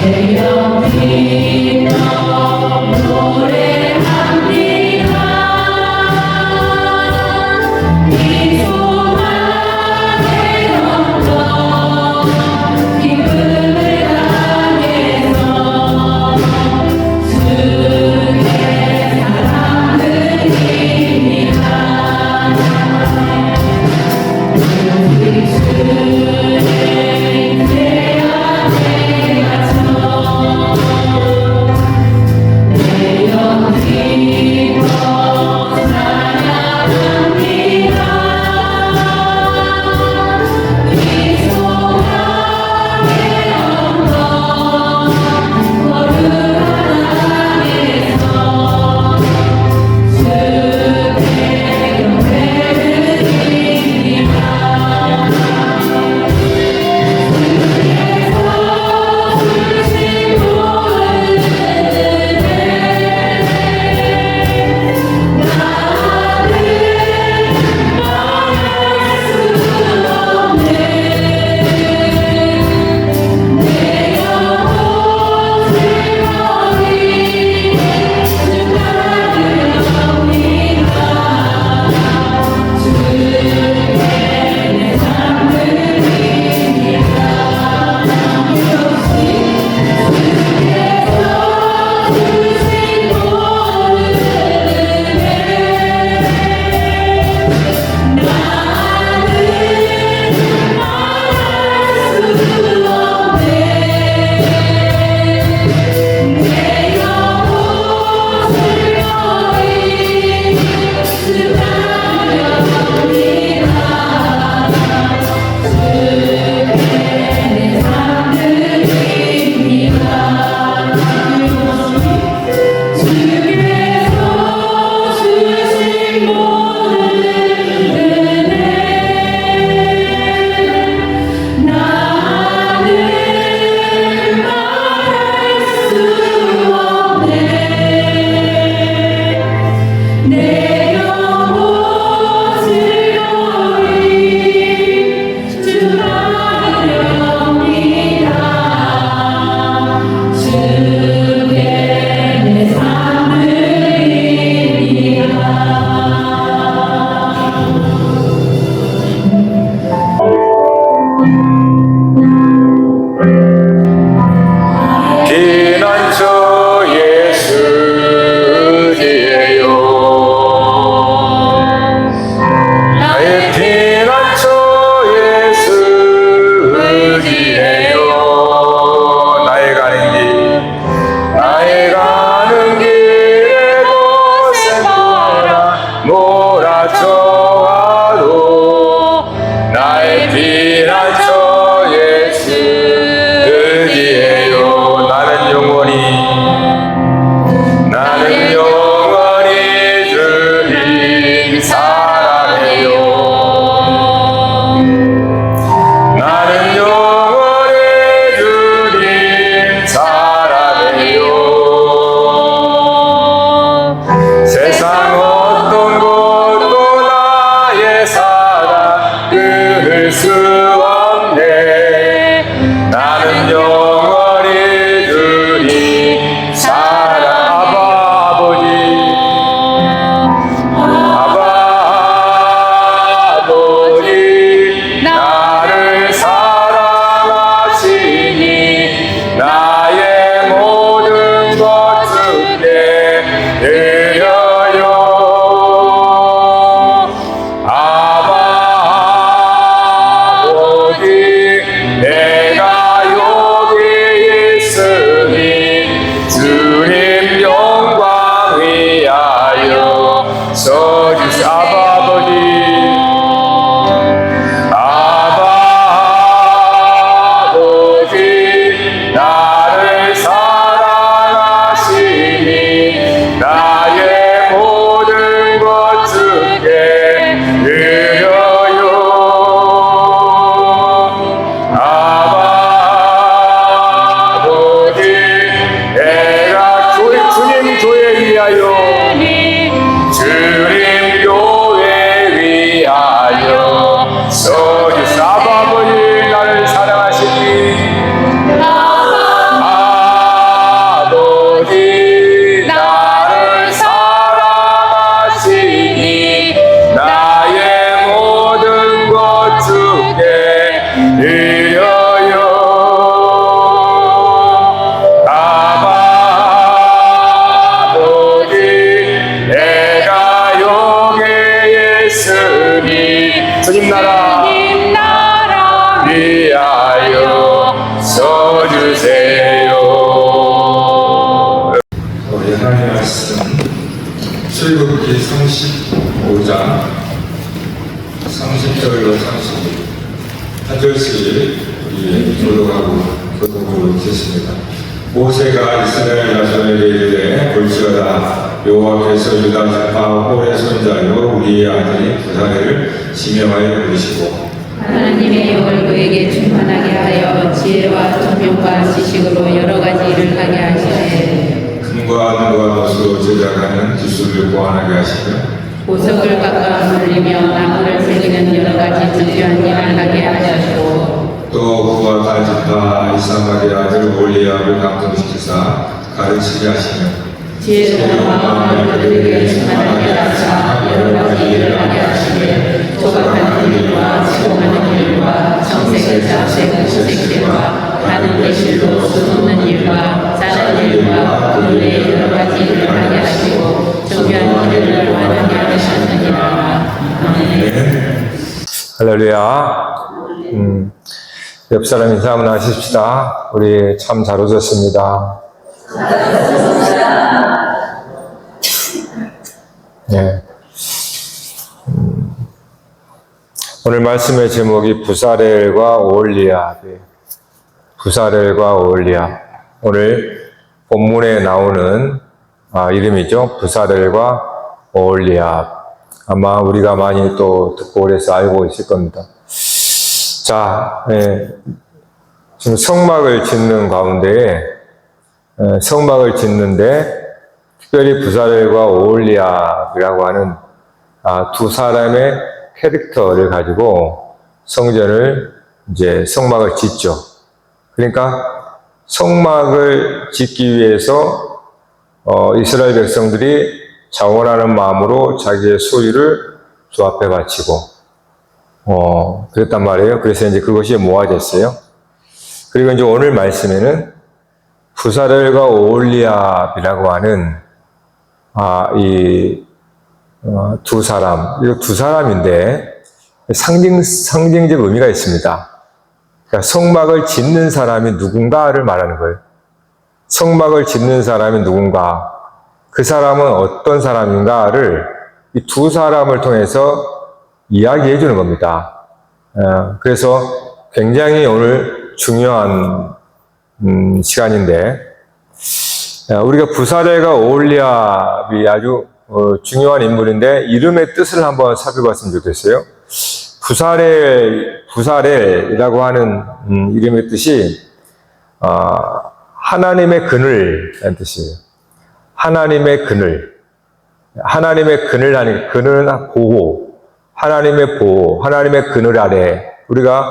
주님 내 안에 갇혀 모세가 이스라엘 자손에게 이르되 볼지어다 여호와께서 유다 지파 홀의 손자요 우리의 아들인 부사레를 지명하여 부르시고 하나님의 영을 그에게 충만하게 하여 지혜와 총명과 지식으로 여러 가지 일을 하게 하시되 금과 은과 노수로 제작하는 기술을 보완하게 하시며 보석을 깎아 물리며 나무를 새기는 여러 가지 특별한 일을 하게 하셨고 또 그와 갈지파 이사마리 아들 올리압을 감동시키사 가르치게 하시며 지혜로운 마음을 그들에게 충만하게 하사 여러 가지 일을 하게 하시되 조각하는 일과 시공하는 일과 정색을 잡색을 색칠과 가는 대실로 수놓는 일과 짜는 일과 그 외의 여러 가지 일을 하게 하시고 정교한 일을 보완하게 하셨느니라. 아멘. 할렐루야. 옆 사람 인사 한번 하십시다. 우리 참 잘 오셨습니다. 네. 오늘 말씀의 제목이 부사렐과 오홀리압이에요. 부사렐과 오홀리압. 오늘 본문에 나오는 이름이죠. 부사렐과 오홀리압. 아마 우리가 많이 또 듣고 그래서 알고 있을 겁니다. 자, 지금 성막을 짓는 가운데에 성막을 짓는데 특별히 부사렐과 오홀리압이라고 하는 두 사람의 캐릭터를 가지고 성전을 이제 성막을 짓죠. 그러니까 성막을 짓기 위해서 이스라엘 백성들이 자원하는 마음으로 자기의 소유를 주 앞에 바치고 그랬단 말이에요. 그래서 이제 그것이 모아졌어요. 그리고 이제 오늘 말씀에는 부사렐과 오홀리압이라고 하는 이 두 사람, 이거 두 사람인데 상징적 의미가 있습니다. 그러니까 성막을 짓는 사람이 누군가를 말하는 거예요. 성막을 짓는 사람이 누군가, 그 사람은 어떤 사람인가를 이 두 사람을 통해서 이야기해 주는 겁니다. 그래서 굉장히 오늘 중요한 시간인데, 우리가 부사렐과 오홀리압이 아주 중요한 인물인데 이름의 뜻을 한번 살펴봤으면 좋겠어요. 부사렐이라고 하는 이름의 뜻이 하나님의 그늘이라는 뜻이에요. 하나님의 그늘. 하나님의 그늘 하니 그늘은 보호. 하나님의 보호, 하나님의 그늘 아래 우리가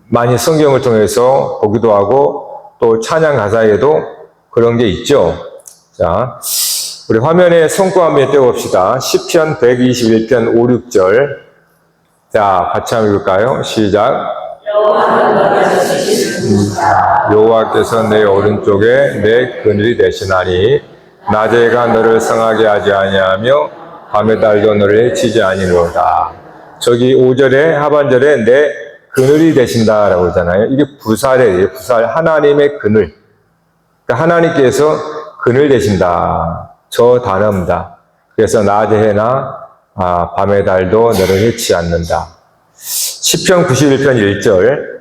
많이 성경을 통해서 보기도 하고 또 찬양 가사에도 그런 게 있죠. 자, 우리 화면에 손꼽 한번 떼봅시다. 시편 121편 5, 6절. 자, 같이 한번 읽을까요? 시작. 여호와께서 내 오른쪽에 내 그늘이 되시나니 낮에가 너를 상하게 하지 아니하며 밤의 달도 너를 해치지 아니로다. 저기 5절에 하반절에 내 그늘이 되신다라고 그러잖아요. 이게 부사렐이에요. 하나님의 그늘. 그러니까 하나님께서 그늘 되신다. 저 단어입니다. 그래서 낮의 해나 밤의 달도 너를 해치지 않는다. 시편 91편 1절.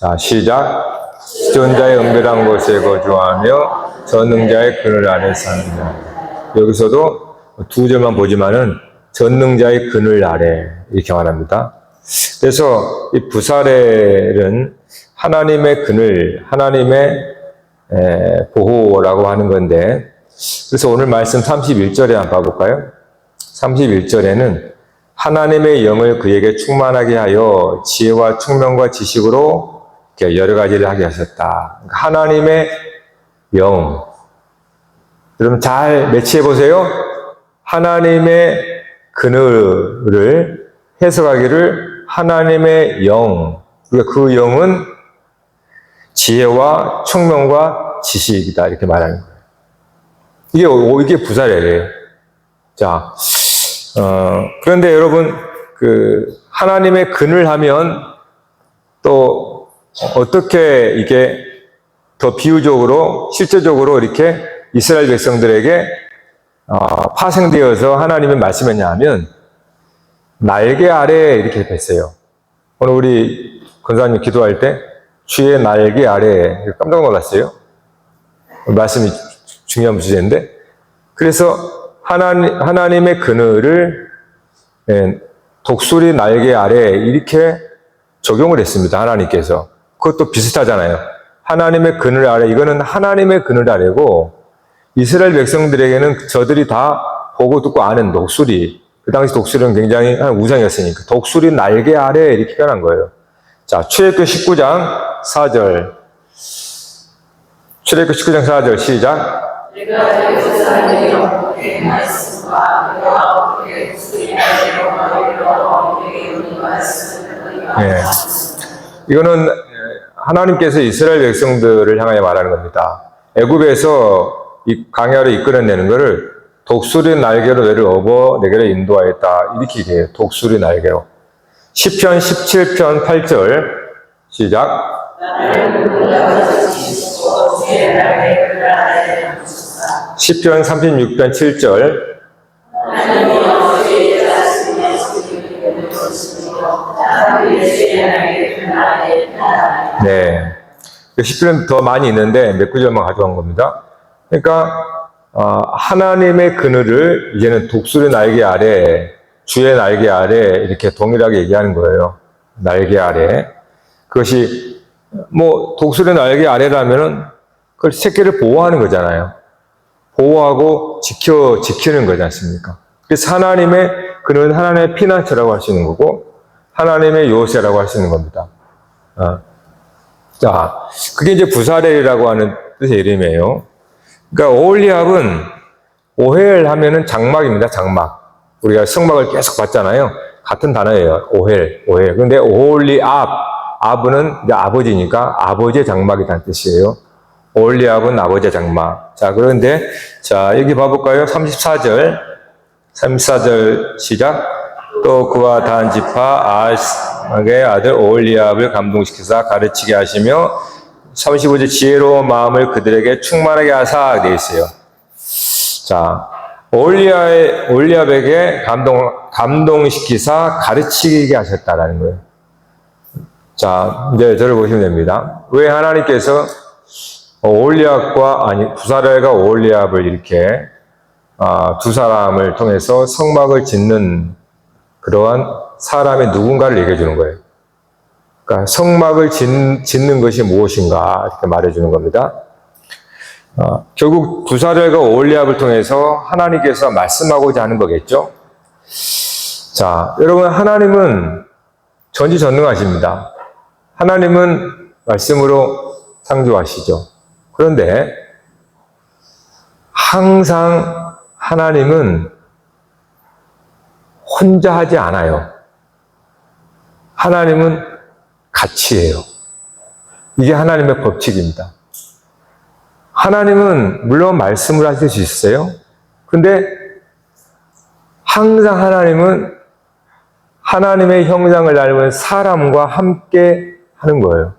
자, 시작. 지존자의 은밀한 곳에 거주하며 전능자의 그늘 안에 사는다. 여기서도 두 절만 보지만은 전능자의 그늘 아래 이렇게 말합니다. 그래서 이 부사렐은 하나님의 그늘, 하나님의 보호라고 하는 건데, 그래서 오늘 말씀 31절에 한번 봐볼까요? 31절에는 하나님의 영을 그에게 충만하게 하여 지혜와 총명과 지식으로 이렇게 여러 가지를 하게 하셨다. 하나님의 영. 여러분 잘 매치해 보세요. 하나님의 그늘을 해석하기를 하나님의 영. 그러니까 그 영은 지혜와 총명과 지식이다. 이렇게 말하는 거예요. 이게 부사렐이에요. 자, 그런데 여러분, 하나님의 그늘 하면 또 어떻게 이게 더 비유적으로, 실제적으로 이렇게 이스라엘 백성들에게 파생되어서 하나님이 말씀했냐 하면, 날개 아래 이렇게 뵀어요. 오늘 우리 권사님 기도할 때, 주의 날개 아래. 깜짝 놀랐어요. 말씀이 중요한 주제인데. 그래서 하나님의 그늘을 독수리 날개 아래 이렇게 적용을 했습니다. 하나님께서. 그것도 비슷하잖아요. 하나님의 그늘 아래, 이거는 하나님의 그늘 아래고, 이스라엘 백성들에게는 저들이 다 보고 듣고 아는 독수리, 그 당시 독수리는 굉장히 한 우상이었으니까 독수리 날개 아래 이렇게 표현한 거예요. 자, 출애굽기 19장 4절. 출애굽기 19장 4절 시작. 네. 이거는 하나님께서 이스라엘 백성들을 향하여 말하는 겁니다. 애굽에서 이 광야로 이끌어내는 것을 독수리 날개로 너를 업어 내게로 인도하였다. 이렇게 얘기해요. 독수리 날개로. 시편 17편 8절 시작. 시편 36편 7절. 네. 시편은 더 많이 있는데 몇 구절만 가져간 겁니다. 그러니까 하나님의 그늘을 이제는 독수리 날개 아래, 주의 날개 아래 이렇게 동일하게 얘기하는 거예요. 날개 아래. 그것이 뭐 독수리 날개 아래라면은 그걸 새끼를 보호하는 거잖아요. 보호하고 지키는 거지 않습니까? 그래서 하나님의 그늘은 하나님의 피난처라고 할 수 있는 거고 하나님의 요새라고 할 수 있는 겁니다. 자, 그게 이제 부사렐이라고 하는 뜻의 이름이에요. 그러니까 오홀리압은 오헬 하면은 장막입니다. 장막. 우리가 성막을 계속 봤잖아요. 같은 단어예요. 오헬. 근데 오홀리압, 압은 이제 아버지니까 아버지의 장막이라는 뜻이에요. 오홀리압은 아버지의 장막. 자, 그런데 자, 여기 봐볼까요? 34절 시작. 또 그와 단 지파 아스의 아들 오홀리압을 감동시키사 가르치게 하시며 35절 지혜로운 마음을 그들에게 충만하게 하사 되어 있어요. 자, 오홀리압에게 감동시키사 가르치게 하셨다라는 거예요. 자, 이제 저를 보시면 됩니다. 왜 하나님께서 부사렐과 오홀리압을 이렇게 두 사람을 통해서 성막을 짓는 그러한 사람의 누군가를 얘기해 주는 거예요. 그러니까 성막을 짓는 것이 무엇인가 이렇게 말해주는 겁니다. 결국 부사렐과 오홀리압을 통해서 하나님께서 말씀하고자 하는 거겠죠. 자, 여러분 하나님은 전지전능하십니다. 하나님은 말씀으로 창조하시죠. 그런데 항상 하나님은 혼자 하지 않아요. 하나님은 같이 해요. 이게 하나님의 법칙입니다. 하나님은 물론 말씀을 하실 수 있어요. 근데 항상 하나님은 하나님의 형상을 닮은 사람과 함께 하는 거예요.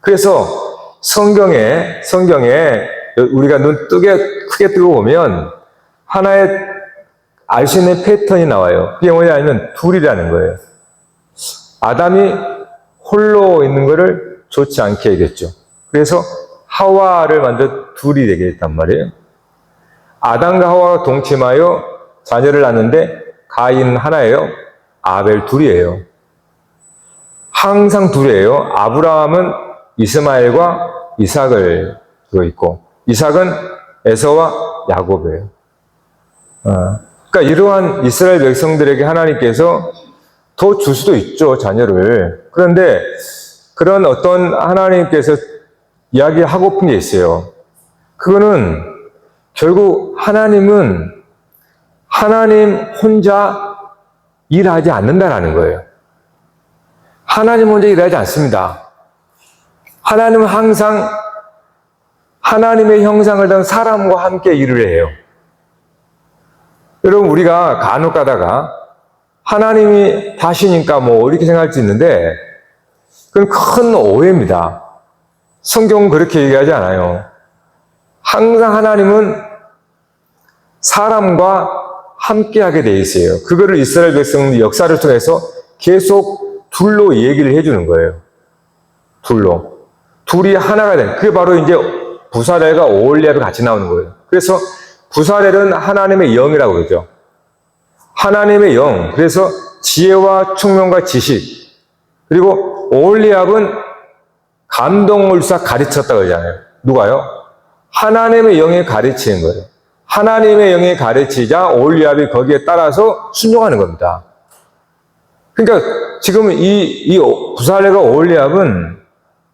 그래서 성경에 우리가 눈 크게 뜨고 보면 하나의 알 수 있는 패턴이 나와요. 그게 뭐냐면 둘이라는 거예요. 아담이 홀로 있는 것을 좋지 않게 여겼죠. 그래서 하와를 만들어 둘이 되게 했단 말이에요. 아담과 하와가 동침하여 자녀를 낳는데 가인 하나예요. 아벨 둘이에요. 항상 둘이에요. 아브라함은 이스마엘과 이삭을 두고 있고 이삭은 에서와 야곱이에요. 그러니까 이러한 이스라엘 백성들에게 하나님께서 더 줄 수도 있죠, 자녀를. 그런데 그런 어떤 하나님께서 이야기하고픈 게 있어요. 그거는 결국 하나님은 하나님 혼자 일하지 않는다라는 거예요. 하나님 혼자 일하지 않습니다. 하나님은 항상 하나님의 형상을 닮은 사람과 함께 일을 해요. 여러분, 우리가 간혹 가다가 하나님이 다시니까 이렇게 생각할 수 있는데, 그건 큰 오해입니다. 성경은 그렇게 얘기하지 않아요. 항상 하나님은 사람과 함께 하게 돼 있어요. 그거를 이스라엘 백성의 역사를 통해서 계속 둘로 얘기를 해주는 거예요. 둘로. 둘이 하나가 되는, 그게 바로 이제 부사렐과 오홀리압이 같이 나오는 거예요. 그래서 부사렐은 하나님의 영이라고 그러죠. 하나님의 영. 그래서 지혜와 총명과 지식. 그리고 오홀리압은 감동을 주사 가르쳤다고 그러잖아요. 누가요? 하나님의 영이 가르치는 거예요. 하나님의 영이 가르치자 오홀리압이 거기에 따라서 순종하는 겁니다. 그러니까 지금 이 부사렐과 오홀리압은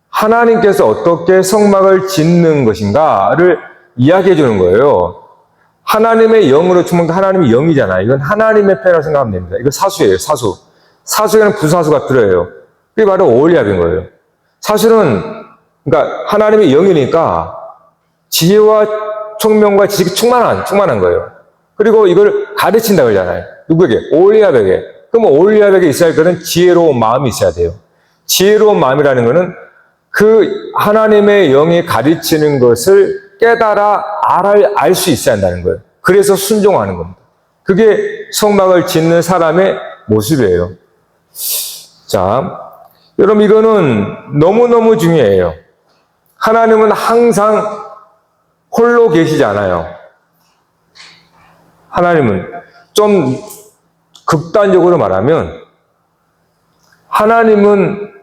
하나님께서 어떻게 성막을 짓는 것인가를 이야기해 주는 거예요. 하나님의 영으로 충만한 하나님의 영이잖아요. 이건 하나님의 패라고 생각하면 됩니다. 이거 사수예요, 사수. 사수에는 부사수가 들어요. 그게 바로 오홀리압인 거예요. 사수는, 그러니까 하나님의 영이니까 지혜와 총명과 지식이 충만한 거예요. 그리고 이걸 가르친다고 그러잖아요. 누구에게? 오홀리압에게. 그럼 오홀리압에게 있어야 할 것은 지혜로운 마음이 있어야 돼요. 지혜로운 마음이라는 것은 그 하나님의 영이 가르치는 것을 깨달아 알 수 있어야 한다는 거예요. 그래서 순종하는 겁니다. 그게 성막을 짓는 사람의 모습이에요. 자, 여러분 이거는 너무너무 중요해요. 하나님은 항상 홀로 계시지 않아요. 하나님은 좀 극단적으로 말하면 하나님은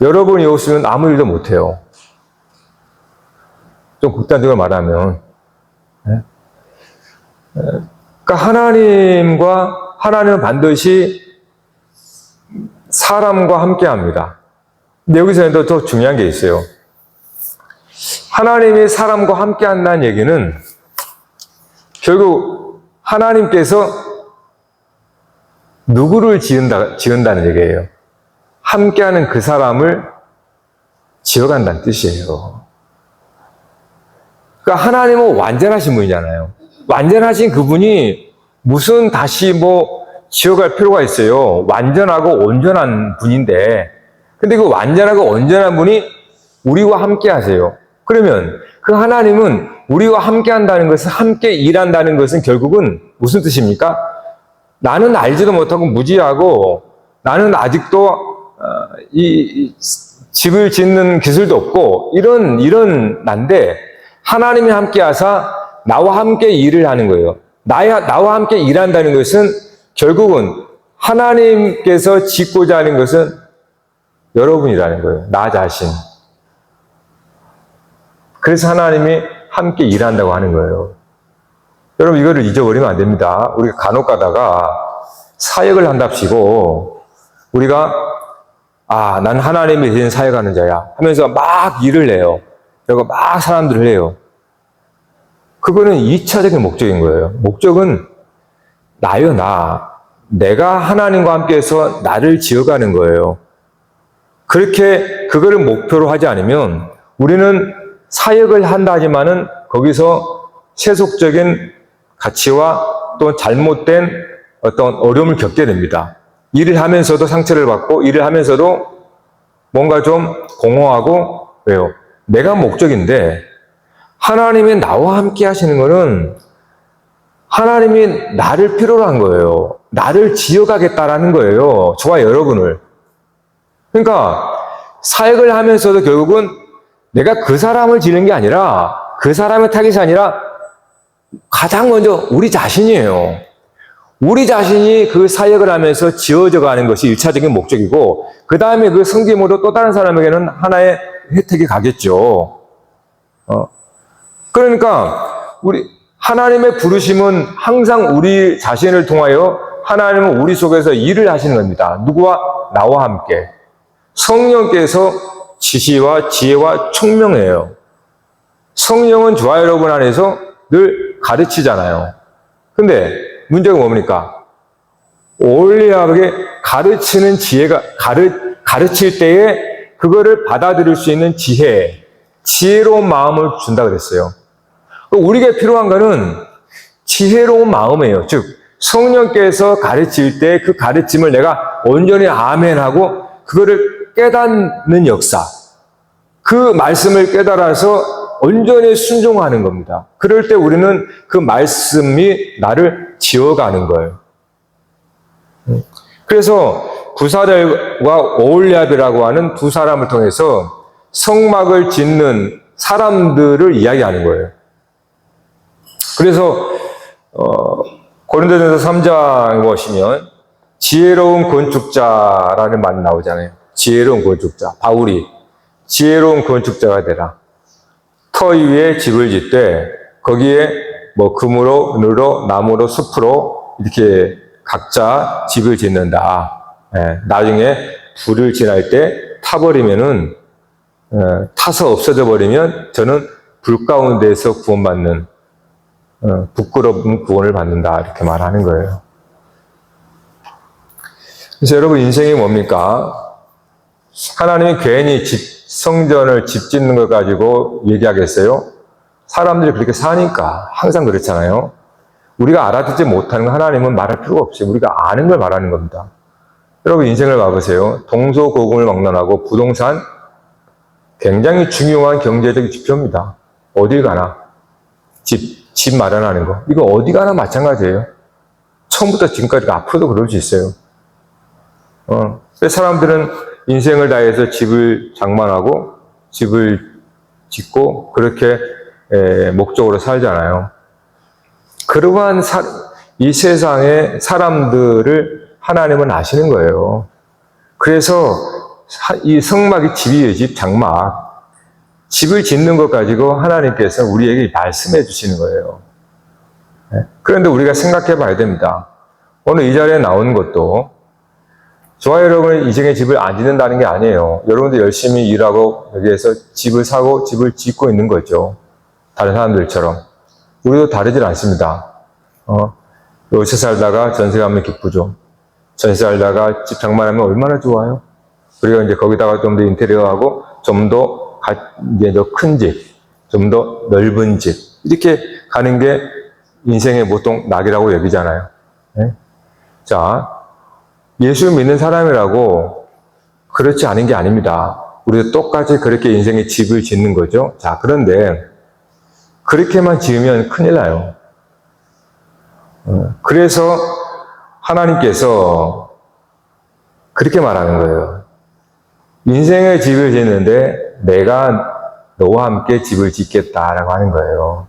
여러분이 없으면 아무 일도 못해요. 좀 극단적으로 말하면. 그러니까 하나님은 반드시 사람과 함께 합니다. 근데 여기서 더 중요한 게 있어요. 하나님이 사람과 함께 한다는 얘기는 결국 하나님께서 누구를 지은다는 얘기예요. 함께하는 그 사람을 지어간다는 뜻이에요. 그러니까 하나님은 완전하신 분이잖아요. 완전하신 그분이 무슨 다시 지어갈 필요가 있어요. 완전하고 온전한 분인데, 근데 그 완전하고 온전한 분이 우리와 함께 하세요. 그러면 그 하나님은 우리와 함께 한다는 것은, 함께 일한다는 것은 결국은 무슨 뜻입니까? 나는 알지도 못하고 무지하고 나는 아직도 이 집을 짓는 기술도 없고 이런 난데 하나님이 함께 하사 나와 함께 일을 하는 거예요. 나와 함께 일한다는 것은 결국은 하나님께서 짓고자 하는 것은 여러분이라는 거예요. 나 자신. 그래서 하나님이 함께 일한다고 하는 거예요. 여러분 이거를 잊어버리면 안 됩니다. 우리가 간혹 가다가 사역을 한답시고 우리가 난 하나님이 대신 사역하는 자야 하면서 막 일을 해요. 그리고 막 사람들을 해요. 그거는 2차적인 목적인 거예요. 목적은 나요, 나. 내가 하나님과 함께해서 나를 지어가는 거예요. 그렇게 그거를 목표로 하지 않으면 우리는 사역을 한다 하지만은 거기서 세속적인 가치와 또 잘못된 어떤 어려움을 겪게 됩니다. 일을 하면서도 상처를 받고 일을 하면서도 뭔가 좀 공허하고 왜요? 내가 목적인데 하나님이 나와 함께 하시는 거는 하나님이 나를 필요로 한 거예요. 나를 지어가겠다라는 거예요. 저와 여러분을. 그러니까 사역을 하면서도 결국은 내가 그 사람을 지는 게 아니라 그 사람의 타깃이 아니라 가장 먼저 우리 자신이에요. 우리 자신이 그 사역을 하면서 지어져 가는 것이 1차적인 목적이고 그 다음에 그 섬김으로 또 다른 사람에게는 하나의 혜택이 가겠죠. 그러니까 우리 하나님의 부르심은 항상 우리 자신을 통하여 하나님은 우리 속에서 일을 하시는 겁니다. 누구와? 나와 함께. 성령께서 지시와 지혜와 총명이에요. 성령은 저와 여러분 안에서 늘 가르치잖아요. 근데 문제가 뭡니까? 오홀리압에게 가르치는 지혜가 가르칠 때에 그거를 받아들일 수 있는 지혜로운 마음을 준다 그랬어요. 우리에게 필요한 거는 지혜로운 마음이에요. 즉 성령께서 가르칠 때 그 가르침을 내가 온전히 아멘하고 그거를 깨닫는 역사, 그 말씀을 깨달아서 온전히 순종하는 겁니다. 그럴 때 우리는 그 말씀이 나를 지어가는 거예요. 그래서 부사렐과 오홀리압이라고 하는 두 사람을 통해서 성막을 짓는 사람들을 이야기하는 거예요. 그래서 고린도전서 3장 보시면 지혜로운 건축자라는 말이 나오잖아요. 지혜로운 건축자. 바울이 지혜로운 건축자가 되라. 터 위에 집을 짓되 거기에 뭐 금으로, 은으로, 나무로, 숲으로 이렇게 각자 집을 짓는다. 예, 나중에 불을 지날 때 타버리면은 타서 없어져 버리면 저는 불 가운데에서 구원받는 부끄러운 구원을 받는다 이렇게 말하는 거예요. 그래서 여러분 인생이 뭡니까? 하나님이 괜히 성전을 집 짓는 걸 가지고 얘기하겠어요? 사람들이 그렇게 사니까 항상 그렇잖아요. 우리가 알아듣지 못하는 거 하나님은 말할 필요가 없어요. 우리가 아는 걸 말하는 겁니다. 여러분 인생을 봐보세요. 동서고금을 막론하고 부동산 굉장히 중요한 경제적 지표입니다. 어딜 가나 집 마련하는 거 이거 어디 가나 마찬가지예요. 처음부터 지금까지 앞으로도 그럴 수 있어요. 사람들은 인생을 다해서 집을 장만하고 집을 짓고 그렇게 목적으로 살잖아요. 그러한 이 세상의 사람들을 하나님은 아시는 거예요. 그래서 이 성막이 집이에요. 집 장막. 집을 짓는 것 가지고 하나님께서 우리에게 말씀해 주시는 거예요. 그런데 우리가 생각해 봐야 됩니다. 오늘 이 자리에 나온 것도 저와 여러분의 인생의 집을 안 짓는다는 게 아니에요. 여러분도 열심히 일하고 여기에서 집을 사고 집을 짓고 있는 거죠. 다른 사람들처럼. 우리도 다르질 않습니다. 요새 살다가 전세 가면 기쁘죠. 전세 살다가 집 장만하면 얼마나 좋아요. 그리고 이제 거기다가 좀 더 인테리어하고 좀 더 이제 더 큰 집, 좀 더 넓은 집 이렇게 가는 게 인생의 보통 낙이라고 여기잖아요. 네? 자, 예수 믿는 사람이라고 그렇지 않은 게 아닙니다. 우리도 똑같이 그렇게 인생의 집을 짓는 거죠. 자, 그런데 그렇게만 지으면 큰일 나요. 그래서 하나님께서 그렇게 말하는 거예요. 인생의 집을 짓는데 내가 너와 함께 집을 짓겠다라고 하는 거예요.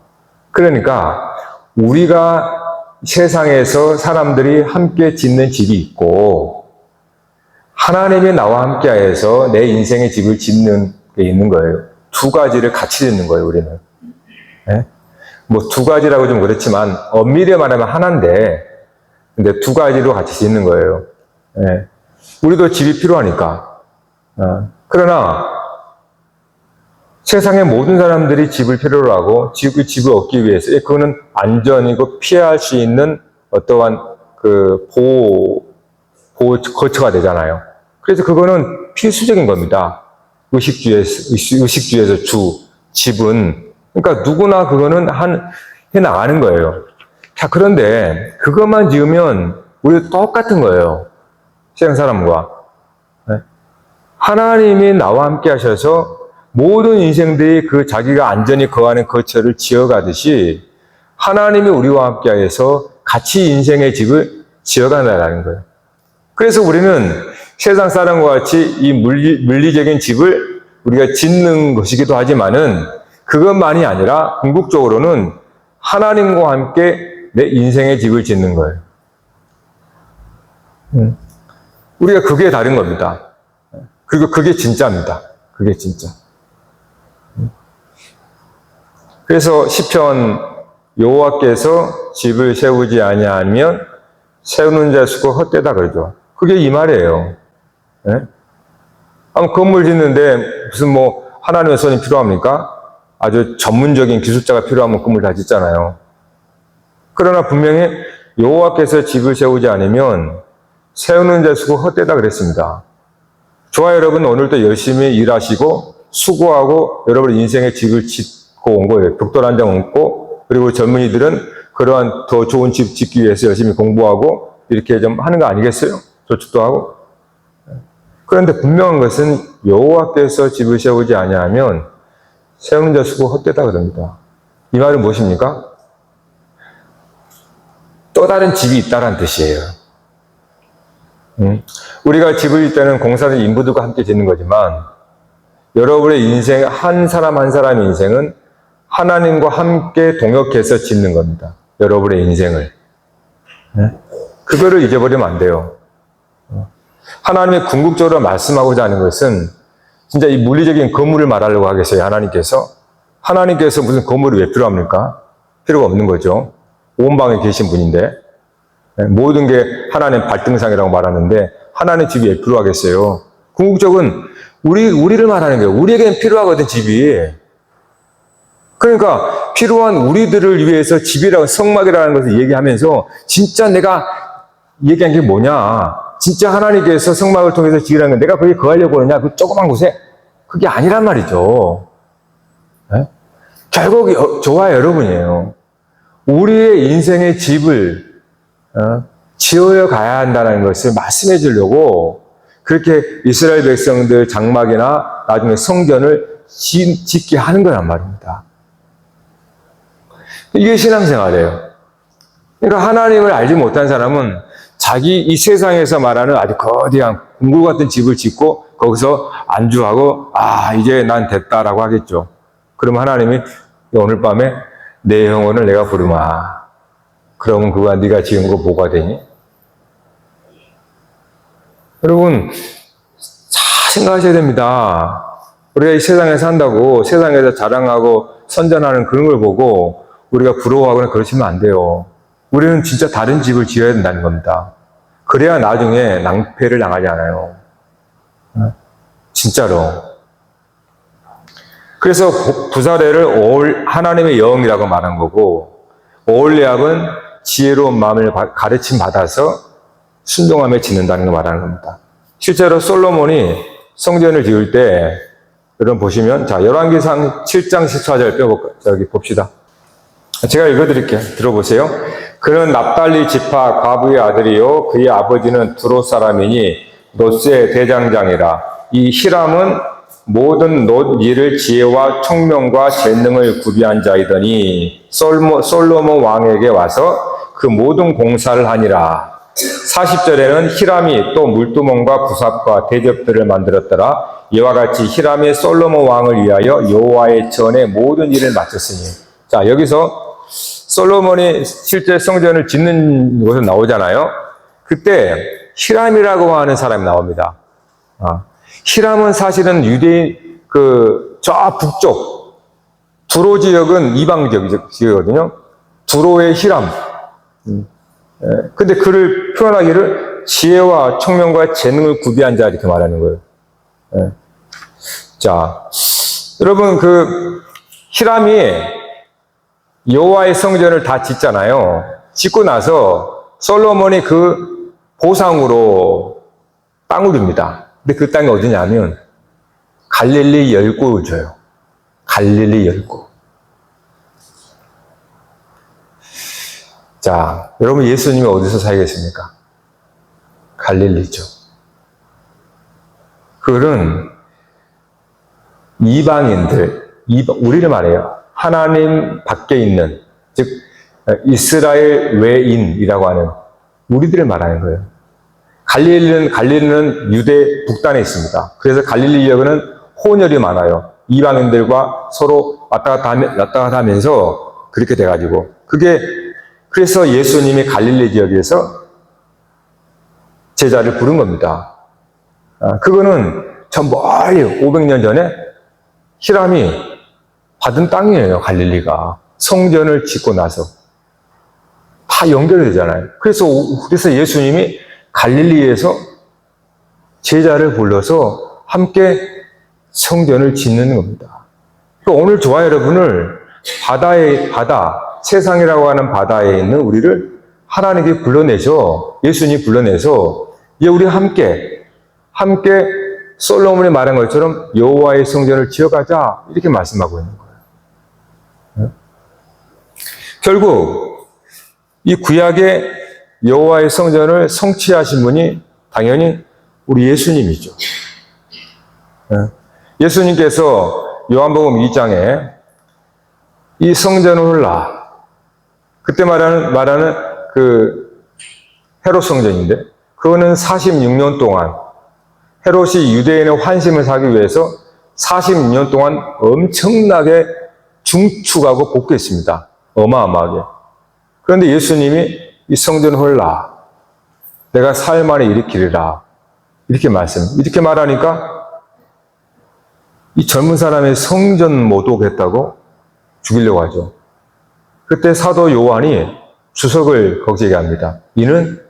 그러니까 우리가 세상에서 사람들이 함께 짓는 집이 있고 하나님이 나와 함께 해서 내 인생의 집을 짓는 게 있는 거예요. 두 가지를 같이 짓는 거예요, 우리는. 네? 뭐 두 가지라고 좀 그렇지만 엄밀히 말하면 하나인데 근데 두 가지로 같이 짓는 거예요. 네. 우리도 집이 필요하니까. 그러나 세상의 모든 사람들이 집을 필요로 하고 집을 얻기 위해서 그거는 안전이고 피할 수 있는 어떠한 그 보호 거처가 되잖아요. 그래서 그거는 필수적인 겁니다. 의식주에서 집은 그러니까 누구나 그거는 해 나가는 거예요. 자, 그런데 그것만 지으면 우리 똑같은 거예요. 세상 사람과. 하나님이 나와 함께 하셔서 모든 인생들이 그 자기가 안전히 거하는 거처를 지어가듯이 하나님이 우리와 함께 해서 같이 인생의 집을 지어간다는 거예요. 그래서 우리는 세상 사람과 같이 이 물리적인 집을 우리가 짓는 것이기도 하지만은 그것만이 아니라 궁극적으로는 하나님과 함께 내 인생의 집을 짓는 거예요. 우리가 그게 다른 겁니다. 그리고 그게 진짜입니다. 그게 진짜. 그래서 시편 여호와께서 집을 세우지 아니하면 세우는 자 수고 헛되다 그러죠. 그게 이 말이에요. 네? 건물 짓는데 무슨 뭐 하나님의 손이 필요합니까? 아주 전문적인 기술자가 필요하면 건물 다 짓잖아요. 그러나 분명히 여호와께서 집을 세우지 않으면 세우는 자 수고 헛되다 그랬습니다. 저와 여러분 오늘도 열심히 일하시고 수고하고 여러분 인생의 집을 짓고 온 거예요. 벽돌 한 장 얹고 그리고 젊은이들은 그러한 더 좋은 집 짓기 위해서 열심히 공부하고 이렇게 좀 하는 거 아니겠어요? 저축도 하고. 그런데 분명한 것은 여호와께서 집을 세우지 아니하면 세우는 자 수고 헛되다 그럽니다. 이 말은 무엇입니까? 또 다른 집이 있다는 뜻이에요. 우리가 집을 짓 때는 공사는 인부들과 함께 짓는 거지만 여러분의 인생, 한 사람 한 사람의 인생은 하나님과 함께 동역해서 짓는 겁니다. 여러분의 인생을. 그거를 잊어버리면 안 돼요. 하나님의 궁극적으로 말씀하고자 하는 것은 진짜 이 물리적인 건물을 말하려고 하겠어요, 하나님께서? 하나님께서 무슨 건물이 왜 필요합니까? 필요가 없는 거죠. 온 방에 계신 분인데. 모든 게 하나님 발등상이라고 말하는데 하나님 집이 왜 필요하겠어요? 궁극적은 우리를 말하는 거예요. 우리에겐 필요하거든, 집이. 그러니까 필요한 우리들을 위해서 집이라고 성막이라는 것을 얘기하면서 진짜 내가 얘기한 게 뭐냐? 진짜 하나님께서 성막을 통해서 지으라는 건 내가 거기에 거하려고 하느냐? 그 조그만 곳에? 그게 아니란 말이죠. 네? 결국 저와 여러분이에요. 우리의 인생의 집을 지어야 가야 한다는 것을 말씀해 주려고 그렇게 이스라엘 백성들 장막이나 나중에 성전을 짓게 하는 거란 말입니다. 이게 신앙생활이에요. 그러니까 하나님을 알지 못한 사람은 자기 이 세상에서 말하는 아주 거대한 궁궐 같은 집을 짓고 거기서 안주하고 이제 난 됐다라고 하겠죠. 그러면 하나님이 오늘 밤에 내 영혼을 내가 부르마. 그러면 그가 네가 지은 거 뭐가 되니? 여러분 잘 생각하셔야 됩니다. 우리가 이 세상에 산다고 세상에서 자랑하고 선전하는 그런 걸 보고 우리가 부러워하거나 그러시면 안 돼요. 우리는 진짜 다른 집을 지어야 된다는 겁니다. 그래야 나중에 낭패를 당하지 않아요. 진짜로. 그래서 부사례를 하나님의 영이라고 말한 거고 오홀리압은 지혜로운 마음을 가르침 받아서 순종하며 짓는다는 걸 말하는 겁니다. 실제로 솔로몬이 성전을 지을 때 여러분 보시면 열왕기상 7장 14절 봅시다. 제가 읽어드릴게요. 들어보세요. 그는 납달리 지파 과부의 아들이요 그의 아버지는 두로 사람이니 롯의 대장장이라. 이 히람은 모든 롯 일을 지혜와 총명과 재능을 구비한 자이더니 솔로몬 왕에게 와서 그 모든 공사를 하니라. 40절에는 히람이 또 물두멍과 부삽과 대접들을 만들었더라. 이와 같이 히람이 솔로몬 왕을 위하여 여호와의 전에 모든 일을 마쳤으니. 자, 여기서 솔로몬이 실제 성전을 짓는 곳에 나오잖아요. 그때 히람이라고 하는 사람이 나옵니다. 히람은 사실은 유대인 저 북쪽 두로 지역은 이방 지역이거든요. 두로의 히람. 근데 그를 표현하기를 지혜와 총명과 재능을 구비한 자 이렇게 말하는 거예요. 자, 여러분 히람이 여호와의 성전을 다 짓잖아요. 짓고 나서 솔로몬이 그 보상으로 땅을 줍니다. 근데 그 땅이 어디냐면 갈릴리 열국을 줘요. 갈릴리 열국. 자, 여러분 예수님이 어디서 살겠습니까? 갈릴리죠. 그들은 이방인들, 우리를 말해요. 하나님 밖에 있는, 즉 이스라엘 외인이라고 하는 우리들을 말하는 거예요. 갈릴리는 유대 북단에 있습니다. 그래서 갈릴리 지역은 혼혈이 많아요. 이방인들과 서로 왔다 갔다 하면서 그렇게 돼가지고 그래서 예수님이 갈릴리 지역에서 제자를 부른 겁니다. 그거는 저 멀리 500년 전에 히람이 받은 땅이에요. 갈릴리가 성전을 짓고 나서 다 연결이 되잖아요. 그래서 예수님이 갈릴리에서 제자를 불러서 함께 성전을 짓는 겁니다. 그러니까 오늘 저와 여러분을 세상이라고 하는 바다에 있는 우리를 하나님께 불러내서 예수님이 불러내서 이제 우리 함께 솔로몬이 말한 것처럼 여호와의 성전을 지어가자 이렇게 말씀하고 있는 거예요. 결국 이 구약의 여호와의 성전을 성취하신 분이 당연히 우리 예수님이죠. 예수님께서 요한복음 2장에 이 성전을 홀라 그때 말하는 헤롯 성전인데 그거는 46년 동안 헤롯이 유대인의 환심을 사기 위해서 46년 동안 엄청나게 중축하고 복귀했습니다. 어마어마하게. 그런데 예수님이 이 성전을 헐라. 내가 사흘 만에 일으키리라. 이렇게 이렇게 말하니까 이 젊은 사람의 성전 못 오겠다고 죽이려고 하죠. 그때 사도 요한이 주석을 거기에 합니다. 이는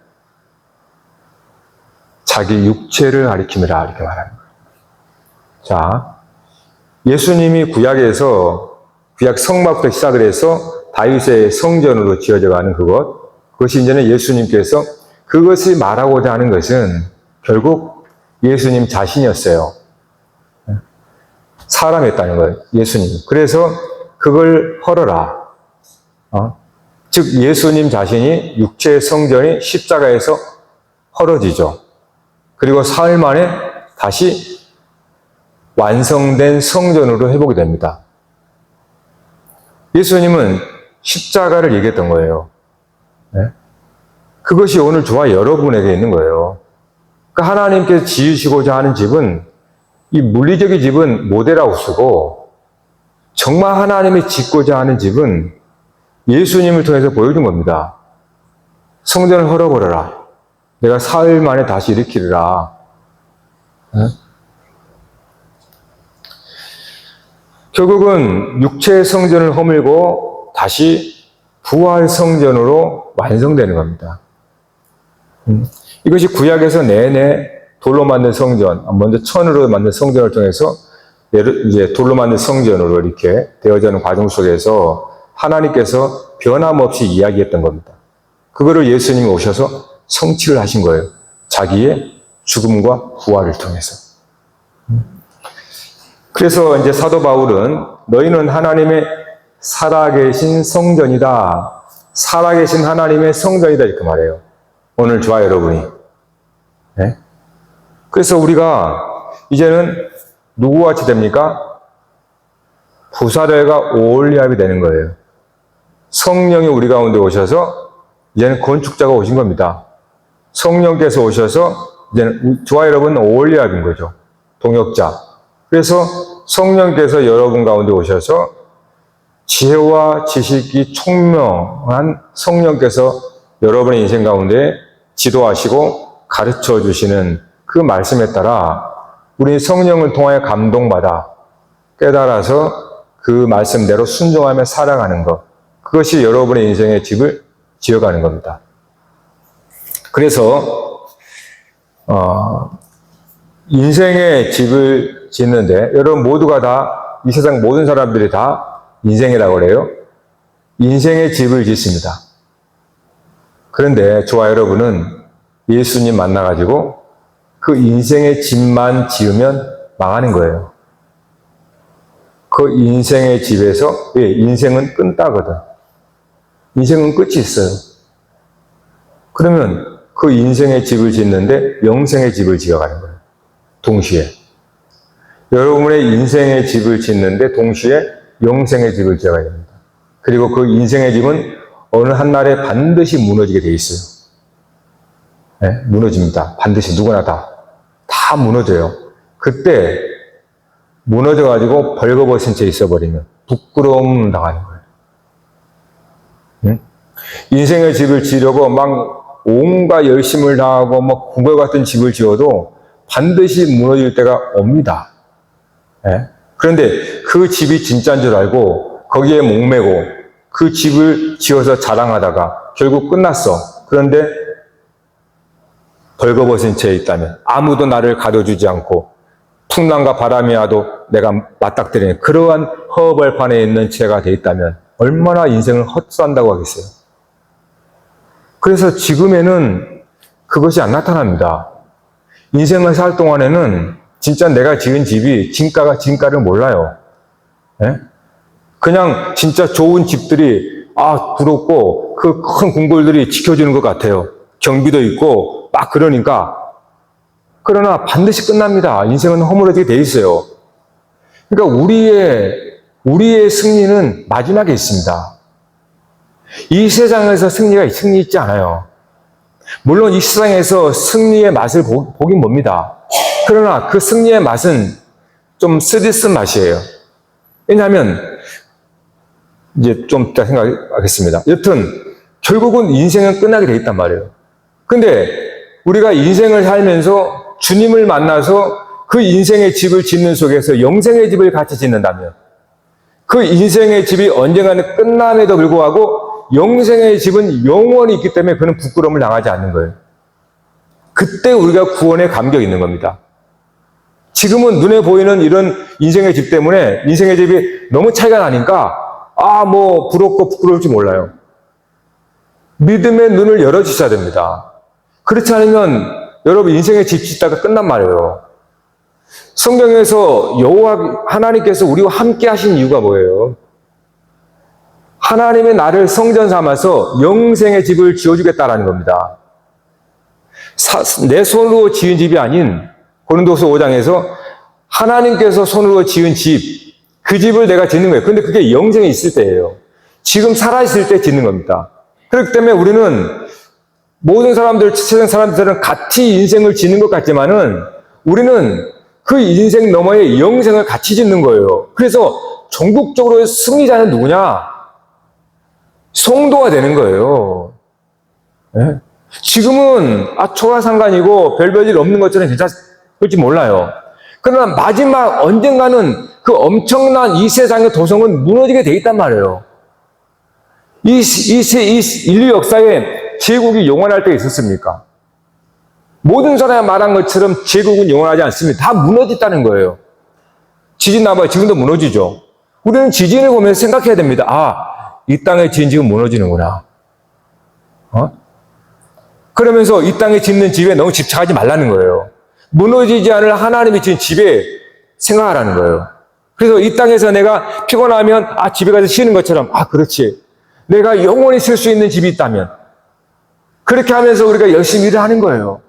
자기 육체를 가리킴이라 이렇게 말하는 거예요. 자, 예수님이 구약 성막부터 시작을 해서 다윗의 성전으로 지어져 가는 그것이 이제는 예수님께서 그것이 말하고자 하는 것은 결국 예수님 자신이었어요. 사람이었다는 거예요. 예수님. 그래서 그걸 헐어라. 즉 예수님 자신이 육체의 성전이 십자가에서 헐어지죠. 그리고 사흘 만에 다시 완성된 성전으로 회복이 됩니다. 예수님은 십자가를 얘기했던 거예요. 네? 그것이 오늘 저와 여러분에게 있는 거예요. 그러니까 하나님께서 지으시고자 하는 집은 이 물리적인 집은 모델하우스고 정말 하나님이 짓고자 하는 집은 예수님을 통해서 보여준 겁니다. 성전을 헐어버려라. 내가 사흘 만에 다시 일으키리라. 네? 결국은 육체의 성전을 허물고 다시 부활 성전으로 완성되는 겁니다. 이것이 구약에서 내내 돌로 만든 성전, 먼저 천으로 만든 성전을 통해서 이제 돌로 만든 성전으로 이렇게 되어지는 과정 속에서 하나님께서 변함없이 이야기했던 겁니다. 그거를 예수님이 오셔서 성취를 하신 거예요. 자기의 죽음과 부활을 통해서. 그래서 이제 사도 바울은 너희는 하나님의 살아계신 성전이다. 살아계신 하나님의 성전이다. 이렇게 말해요. 오늘 저와 여러분이. 네? 그래서 우리가 이제는 누구와 같이 됩니까? 부사절과 오올리압이 되는 거예요. 성령이 우리 가운데 오셔서 이제는 건축자가 오신 겁니다. 성령께서 오셔서 이제는 저와 여러분은 오올리압인 거죠. 동역자. 그래서 성령께서 여러분 가운데 오셔서 지혜와 지식이 총명한 성령께서 여러분의 인생 가운데 지도하시고 가르쳐 주시는 그 말씀에 따라 우리 성령을 통하여 감동받아 깨달아서 그 말씀대로 순종하며 살아가는 것. 그것이 여러분의 인생의 집을 지어가는 겁니다. 그래서 인생의 집을 짓는데 여러분 모두가 다 이 세상 모든 사람들이 다 인생이라고 그래요. 인생의 집을 짓습니다. 그런데 저와 여러분은 예수님 만나가지고 그 인생의 집만 지으면 망하는 거예요. 그 인생의 집에서 인생은 끝나거든. 인생은 끝이 있어요. 그러면 그 인생의 집을 짓는데 영생의 집을 지어가는 거예요. 동시에. 여러분의 인생의 집을 짓는데 동시에 영생의 집을 지어가야 됩니다. 그리고 그 인생의 집은 어느 한날에 반드시 무너지게 돼 있어요. 네? 무너집니다. 반드시 누구나 다 무너져요. 그때 무너져가지고 벌거벗은 채 있어버리면 부끄러움 당하는 거예요. 응? 인생의 집을 지으려고 막 온갖 열심을 다하고 막 궁궐 같은 집을 지어도 반드시 무너질 때가 옵니다. 네? 그런데 그 집이 진짜인 줄 알고 거기에 목매고 그 집을 지어서 자랑하다가 결국 끝났어. 그런데 벌거벗은 채 있다면 아무도 나를 가려주지 않고 풍랑과 바람이 와도 내가 맞닥뜨리는 그러한 허벌판에 있는 채가 돼 있다면 얼마나 인생을 헛산다고 하겠어요. 그래서 지금에는 그것이 안 나타납니다. 인생을 살 동안에는 진짜 내가 지은 집이 진가를 몰라요. 네? 그냥 진짜 좋은 집들이 부럽고 그 큰 궁궐들이 지켜주는 것 같아요. 경비도 있고 막 그러니까. 그러나 반드시 끝납니다. 인생은 허물어지게 돼 있어요. 그러니까 우리의 승리는 마지막에 있습니다. 이 세상에서 승리 있지 않아요. 물론 이 세상에서 승리의 맛을 보긴 봅니다. 그러나 그 승리의 맛은 좀 쓰디쓴 맛이에요. 왜냐하면 이제 좀 이따 생각하겠습니다. 여튼 결국은 인생은 끝나게 돼 있단 말이에요. 근데 우리가 인생을 살면서 주님을 만나서 그 인생의 집을 짓는 속에서 영생의 집을 같이 짓는다면 그 인생의 집이 언젠가는 끝남에도 불구하고 영생의 집은 영원히 있기 때문에 그는 부끄러움을 당하지 않는 거예요. 그때 우리가 구원의 감격이 있는 겁니다. 지금은 눈에 보이는 이런 인생의 집 때문에 인생의 집이 너무 차이가 나니까 부럽고 부끄러울지 몰라요. 믿음의 눈을 열어주셔야 됩니다. 그렇지 않으면 여러분 인생의 집 짓다가 끝난 말이에요. 성경에서 여호와 하나님께서 우리와 함께 하신 이유가 뭐예요? 하나님의 나를 성전 삼아서 영생의 집을 지어주겠다라는 겁니다. 내 손으로 지은 집이 아닌 고린도서 5장에서 하나님께서 손으로 지은 집, 그 집을 내가 짓는 거예요. 근데 그게 영생에 있을 때예요. 지금 살아있을 때 짓는 겁니다. 그렇기 때문에 우리는 모든 사람들, 세상 사람들은 같이 인생을 짓는 것 같지만은 우리는 그 인생 너머에 영생을 같이 짓는 거예요. 그래서 전국적으로 승리자는 누구냐? 성도가 되는 거예요. 네? 지금은 초라상간이고 별별 없는 것처럼 괜찮을지 몰라요. 그러나 마지막 언젠가는 그 엄청난 이 세상의 도성은 무너지게 돼 있단 말이에요. 이 인류 역사에 제국이 영원할 때가 있었습니까? 모든 사람이 말한 것처럼 제국은 영원하지 않습니다. 다 무너졌다는 거예요. 지진 나봐요. 지금도 무너지죠. 우리는 지진을 보면서 생각해야 됩니다. 이 땅에 지은 집은 무너지는구나. 그러면서 이 땅에 짓는 집에 너무 집착하지 말라는 거예요. 무너지지 않을 하나님이 지은 집에 생각하라는 거예요. 그래서 이 땅에서 내가 피곤하면 집에 가서 쉬는 것처럼 그렇지. 내가 영원히 쉴 수 있는 집이 있다면 그렇게 하면서 우리가 열심히 일을 하는 거예요.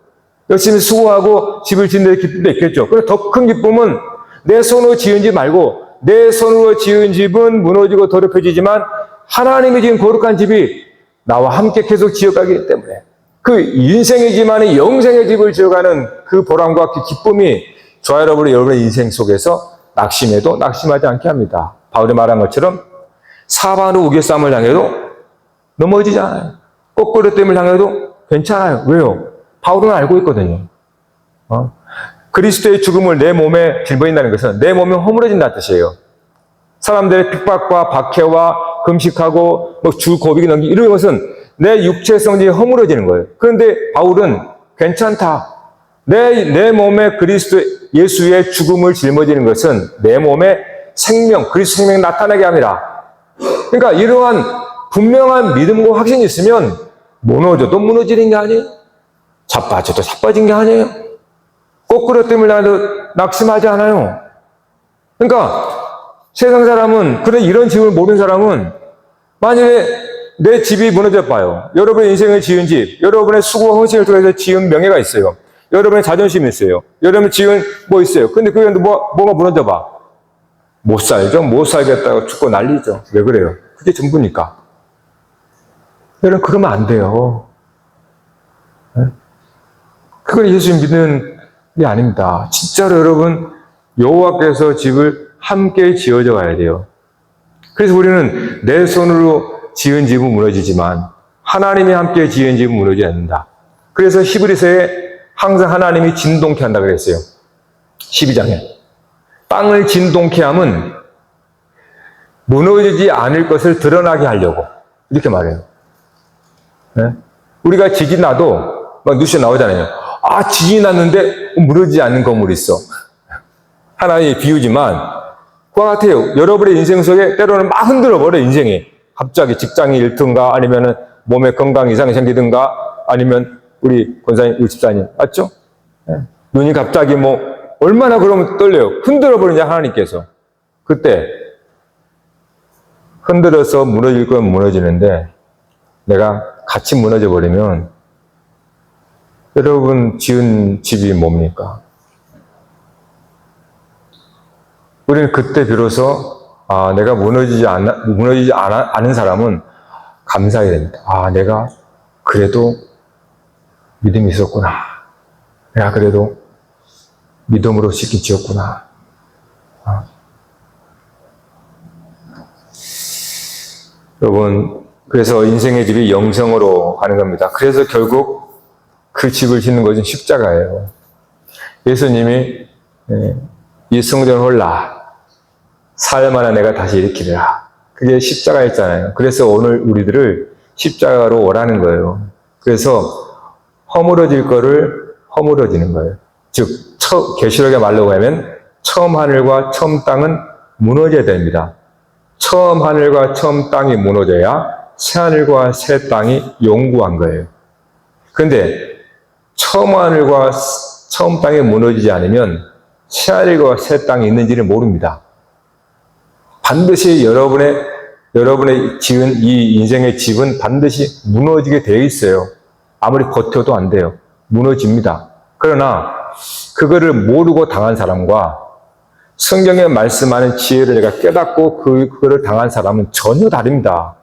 열심히 수고하고 집을 짓는 데 기쁨도 있겠죠. 그런데 더 큰 기쁨은 내 손으로 지은 집 말고 내 손으로 지은 집은 무너지고 더럽혀지지만 하나님이 지은 거룩한 집이 나와 함께 계속 지어가기 때문에 그 인생의 집 안에 영생의 집을 지어가는 그 보람과 그 기쁨이 저와 여러분의 인생 속에서 낙심해도 낙심하지 않게 합니다. 바울이 말한 것처럼 사방으로 우겨싸움을 당해도 넘어지지 않아요. 거꾸로 땜을 당해도 괜찮아요. 왜요? 바울은 알고 있거든요. 그리스도의 죽음을 내 몸에 짊어진다는 것은 내 몸이 허물어진다는 뜻이에요. 사람들의 핍박과 박해와 금식하고 주 고비기 넘기 이런 것은 내 육체 성질이 허물어지는 거예요. 그런데 바울은 괜찮다. 내 몸에 그리스도 예수의 죽음을 짊어지는 것은 내 몸에 생명, 그리스도 생명이 나타나게 합니다. 그러니까 이러한 분명한 믿음과 확신이 있으면 무너져도 무너지는 게 아니에요. 자빠져도 자빠진 게 아니에요. 거꾸로 땜을 나도 낙심하지 않아요. 그러니까 세상 사람은, 그래 이런 집을 모르는 사람은 만약에 내 집이 무너져 봐요. 여러분의 인생을 지은 집, 여러분의 수고와 헌신을 통해서 지은 명예가 있어요. 여러분의 자존심이 있어요. 여러분의 지은 뭐 있어요. 근데 그게 뭐가 무너져 봐. 못 살죠. 못 살겠다고 죽고 난리죠. 왜 그래요? 그게 전부니까. 여러분 그러면 안 돼요. 그걸 예수 믿는 게 아닙니다. 진짜로 여러분 여호와께서 집을 함께 지어져 가야 돼요. 그래서 우리는 내 손으로 지은 집은 무너지지만 하나님이 함께 지은 집은 무너지지 않는다. 그래서 히브리서에 항상 하나님이 진동케 한다 그랬어요. 12장에. 땅을 진동케 함은 무너지지 않을 것을 드러나게 하려고. 이렇게 말해요. 네? 우리가 지진 나도 막 뉴스에 나오잖아요. 지진이 났는데 무너지지 않는 건물이 있어. 하나의 비유지만 그와 같아요. 여러분의 인생 속에 때로는 막 흔들어버려 인생이. 갑자기 직장이 잃든가 아니면 몸에 건강 이상이 생기든가 아니면 우리 권사님, 우리 집사님 맞죠? 네. 눈이 갑자기 얼마나 그러면 떨려요. 흔들어버리냐 하나님께서. 그때 흔들어서 무너질 건 무너지는데 내가 같이 무너져 버리면 여러분 지은 집이 뭡니까? 우리는 그때 비로소 내가 무너지지 않은 사람은 감사해야 됩니다. 내가 그래도 믿음이 있었구나. 내가 그래도 믿음으로 씻긴 지었구나. 여러분, 그래서 인생의 집이 영성으로 가는 겁니다. 그래서 결국 그 집을 짓는 것은 십자가예요. 예수님이 이 성전을 홀라 살만한 내가 다시 일으키리라. 그게 십자가였잖아요. 그래서 오늘 우리들을 십자가로 오라는 거예요. 그래서 허물어질 거를 허물어지는 거예요. 즉 계시록의 말로 하면 처음 하늘과 처음 땅은 무너져야 됩니다. 처음 하늘과 처음 땅이 무너져야 새 하늘과 새 땅이永구한 거예요. 그런데 처음 하늘과 처음 땅이 무너지지 않으면 새 하늘과 새 땅이 있는지를 모릅니다. 반드시 여러분의 지은 이 인생의 집은 반드시 무너지게 되어 있어요. 아무리 버텨도 안 돼요. 무너집니다. 그러나 그거를 모르고 당한 사람과 성경에 말씀하는 지혜를 내가 깨닫고 그거를 당한 사람은 전혀 다릅니다.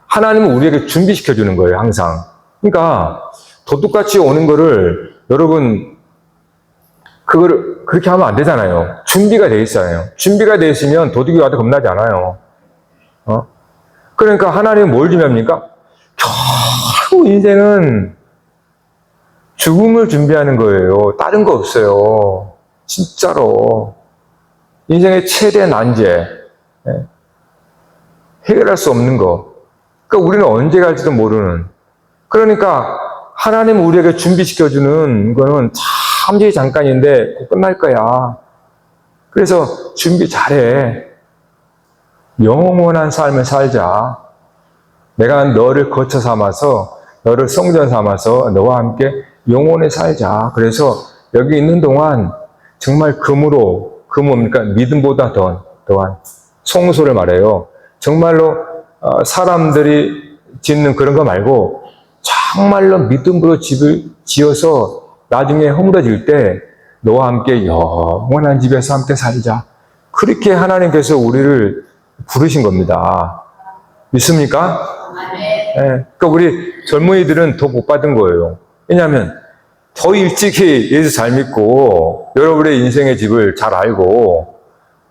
하나님은 우리에게 준비시켜 주는 거예요, 항상. 그러니까 도둑같이 오는 거를 여러분 그거를 그렇게 하면 안 되잖아요. 준비가 돼 있어요. 준비가 돼 있으면 도둑이 와도 겁나지 않아요. 그러니까 하나님은 뭘 준비합니까? 결국 인생은 죽음을 준비하는 거예요. 다른 거 없어요. 진짜로. 인생의 최대 난제, 해결할 수 없는 거. 그러니까 우리는 언제 갈지도 모르는. 그러니까 하나님은 우리에게 준비시켜주는 거는 잠시 잠깐인데 곧 끝날 거야. 그래서 준비 잘해. 영원한 삶을 살자. 내가 너를 거처 삼아서, 너를 성전 삼아서 너와 함께 영원히 살자. 그래서 여기 있는 동안 정말 그 뭡니까? 믿음보다 더한 송소를 말해요. 정말로 사람들이 짓는 그런 거 말고 정말로 믿음으로 집을 지어서 나중에 허물어질 때 너와 함께 영원한 집에서 함께 살자. 그렇게 하나님께서 우리를 부르신 겁니다. 믿습니까? 네. 그러니까 우리 젊은이들은 더 못 받은 거예요. 왜냐하면 더 일찍이 예수 잘 믿고 여러분의 인생의 집을 잘 알고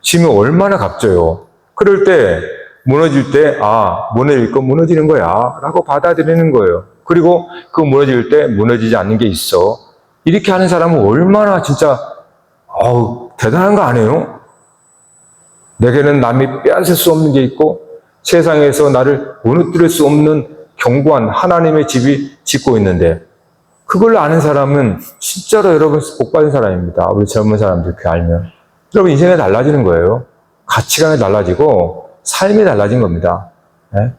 지면 얼마나 값져요. 그럴 때 무너질 때 무너질 건 무너지는 거야 라고 받아들이는 거예요. 그리고 그 무너질 때 무너지지 않는 게 있어. 이렇게 하는 사람은 얼마나 진짜 대단한 거 아니에요? 내게는 남이 빼앗을 수 없는 게 있고 세상에서 나를 무너뜨릴 수 없는 견고한 하나님의 집이 짓고 있는데 그걸 아는 사람은 진짜로 여러분 복받은 사람입니다. 우리 젊은 사람들 그 알면. 여러분 인생이 달라지는 거예요. 가치관이 달라지고 삶이 달라진 겁니다. 네?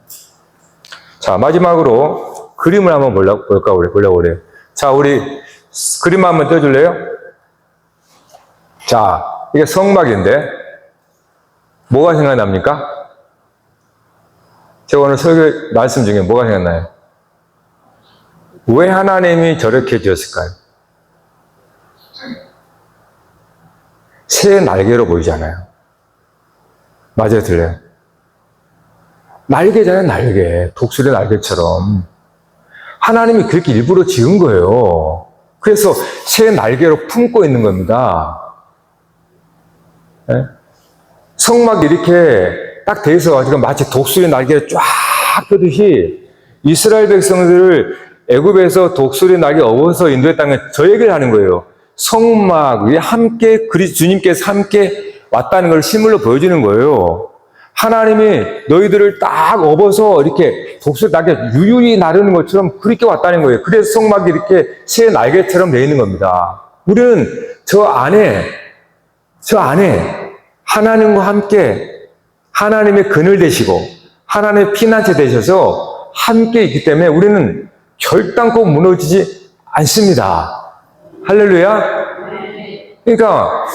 자, 마지막으로 그림을 한번 보려고 그래요. 자, 우리 그림 한번 떼줄래요? 자, 이게 성막인데 뭐가 생각납니까? 제가 오늘 설교 말씀 중에 뭐가 생각나요? 왜 하나님이 저렇게 지었을까요? 새의 날개로 보이잖아요. 맞아요, 들려요? 날개잖아요, 날개. 독수리 날개처럼. 하나님이 그렇게 일부러 지은 거예요. 그래서 새의 날개로 품고 있는 겁니다. 네? 성막이 이렇게 딱 돼 있어가지고 마치 독수리 날개를 쫙 펴듯이 이스라엘 백성들을 애굽에서 독수리 날개 업어서 인도했다는 건 저 얘기를 하는 거예요. 성막 위에 함께 주님께서 함께 왔다는 걸 실물로 보여주는 거예요. 하나님이 너희들을 딱 업어서 이렇게 독수리 날개 유유히 나르는 것처럼 그렇게 왔다는 거예요. 그래서 성막이 이렇게 새 날개처럼 되어 있는 겁니다. 우리는 저 안에 하나님과 함께 하나님의 그늘 되시고 하나님의 피난처 되셔서 함께 있기 때문에 우리는 결단코 무너지지 않습니다. 할렐루야. 그러니까